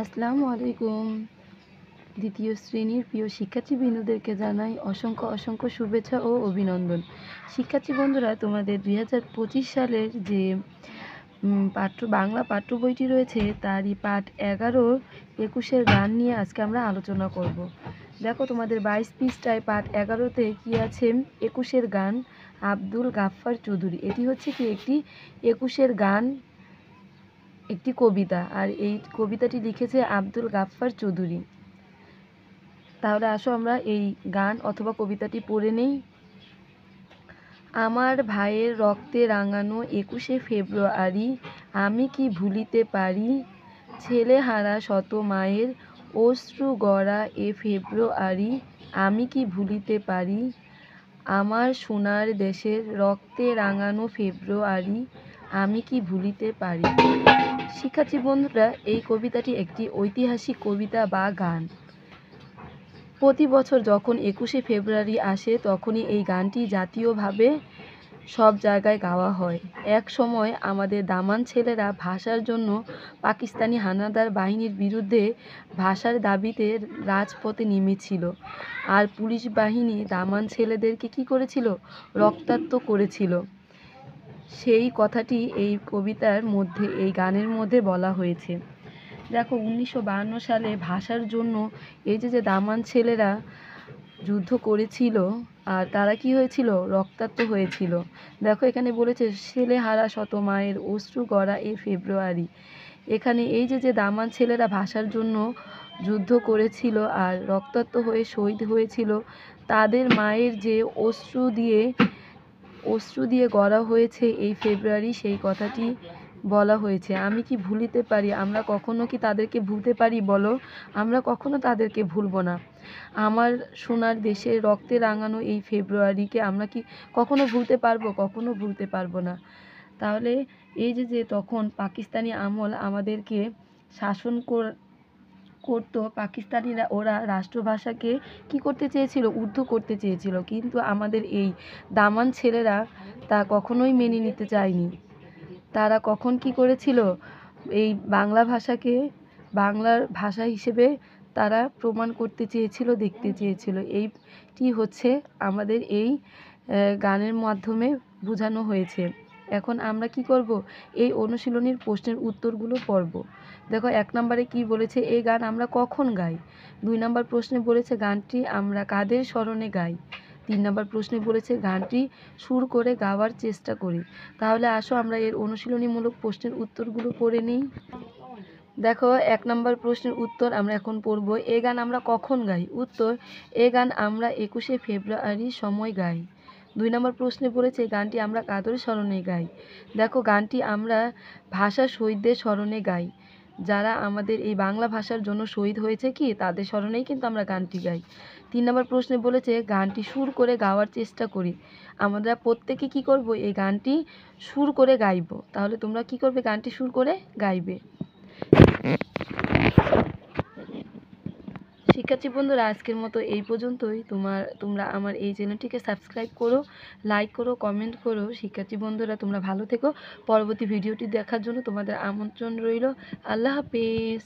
আসসালামু আলাইকুম। দ্বিতীয় শ্রেণীর প্রিয় শিক্ষার্থীবৃন্দদেরকে জানাই অসংখ্য অসংখ্য শুভেচ্ছা ও অভিনন্দন। শিক্ষার্থী বন্ধুরা, তোমাদের ২০২৫ সালের যে বাংলা পাঠ্য বইটি রয়েছে তারই পাঠ ১১ ২১-এর গান নিয়ে আজকে আমরা আলোচনা করব। দেখো, তোমাদের ২২ পৃষ্ঠায় পাঠ ১১-তে কী আছে? ২১-এর গান, আব্দুল গাফফার চৌধুরী। এটি হচ্ছে কি একটি ২১-এর গান, একটি কবিতা, আর এই কবিতাটি লিখেছে আব্দুল গাফফার চৌধুরী। তাহলে আসো আমরা এই গান অথবা কবিতাটি পড়ে নেই। আমার ভাইয়ের রক্তে রাঙানো ২১শে ফেব্রুয়ারি, আমি কি ভুলিতে পারি? ছেলেহারা শত মায়ের অশ্রু গড়া এ ফেব্রুয়ারি, আমি কি ভুলিতে পারি? আমার সোনার দেশের রক্তে রাঙানো ফেব্রুয়ারি, আমি কি ভুলিতে পারি? শিক্ষার্থী বন্ধুরা, এই কবিতাটি একটি ঐতিহাসিক কবিতা বা গান। প্রতি বছর যখন ২১শে ফেব্রুয়ারি আসে তখনই এই গানটি জাতীয়ভাবে সব জায়গায় গাওয়া হয়। এক সময় আমাদের দামান ছেলেরা ভাষার জন্য পাকিস্তানি হানাদার বাহিনীর বিরুদ্ধে ভাষার দাবিতে রাজপথে নেমেছিল, আর পুলিশ বাহিনী দামান ছেলেদেরকে কী করেছিল? রক্তাক্ত করেছিল। সেই কথাটি এই কবিতার মধ্যে, এই গানের মধ্যে বলা হয়েছে। দেখো, ১৯৫২ সালে ভাষার জন্য এই যে দামান ছেলেরা যুদ্ধ করেছিল, আর তারা কি হয়েছিল? রক্তাক্ত হয়েছিল। দেখো, এখানে বলেছে ছেলেহারা শত মায়ের অশ্রু গড়া এ ফেব্রুয়ারি। এখানে এই যে দামান ছেলেরা ভাষার জন্য যুদ্ধ করেছিল আর রক্তাক্ত হয়ে শহীদ হয়েছিল, তাদের মায়ের যে অশ্রু দিয়ে গড়া হয়েছে এই ফেব্রুয়ারি, সেই কথাটি বলা হয়েছে। আমি কি ভুলিতে পারি? আমরা কখনো কি তাদেরকে ভুলতে পারি বলো? আমরা কখনো তাদেরকে ভুলব না। আমার সোনার দেশের রক্তে রাঙানো এই ফেব্রুয়ারিকে আমরা কি কখনো ভুলতে পারবো? কখনো ভুলতে পারবো না। তাহলে এই যে তখন পাকিস্তানি আমল আমাদেরকে শাসন করতো, পাকিস্তানিরা ওরা রাষ্ট্রভাষাকে কি করতে চেয়েছিল? উর্দু করতে চেয়েছিল, কিন্তু আমাদের এই দামান ছেলেরা তা কখনোই মেনে নিতে চায়নি। তারা কখন কি করেছিল? এই বাংলা ভাষাকে বাংলার ভাষা হিসেবে তারা প্রমাণ করতে চেয়েছিল, দেখতে চেয়েছিল। এইটি হচ্ছে আমাদের এই গানের মাধ্যমে বোঝানো হয়েছে। এখন আমরা কি করব? এই অনুশীলনীর প্রশ্নের উত্তরগুলো পড়ব। দেখো, ১ নম্বরে কি বলেছে? এই গান আমরা কখন গাই? ২ নম্বর প্রশ্নে বলেছে গানটি আমরা কাদের স্মরণে গাই? ৩ নম্বর প্রশ্নে বলেছে গানটি সুর করে গাওয়ার চেষ্টা করি। তাহলে আসো আমরা এর অনুশীলনীমূলক প্রশ্নের উত্তরগুলো পড়ে নিই। দেখো, ১ নম্বর প্রশ্নের উত্তর আমরা এখন পড়ব। এ গান আমরা কখন গাই? উত্তর, এ গান আমরা ২১শে ফেব্রুয়ারির সময় গাই। ২ নম্বর প্রশ্নে বলেছে গানটি আমরা কাদের স্মরণে গাই? দেখো, গানটি আমরা ভাষা শহীদদের স্মরণে গাই। যারা আমাদের এই বাংলা ভাষার জন্য শহীদ হয়েছে কি, তাদের স্মরণেই কিন্তু আমরা গানটি গাই। ৩ নম্বর প্রশ্নে বলেছে গানটি সুর করে গাওয়ার চেষ্টা করি। আমরা প্রত্যেকে কি করব? এই গানটি সুর করে গাইব। তাহলে তোমরা কি করবে? গানটি সুর করে গাইবে। শিক্ষার্থী বন্ধুরা, আজকের মতো এই পর্যন্তই। তোমরা আমার এই চ্যানেলটিকে সাবস্ক্রাইব করো, লাইক করো, কমেন্ট করো। শিক্ষার্থী বন্ধুরা, তোমরা ভালো থেকো। পরবর্তী ভিডিওটি দেখার জন্য তোমাদের আমন্ত্রণ রইল। আল্লাহ হাফেজ।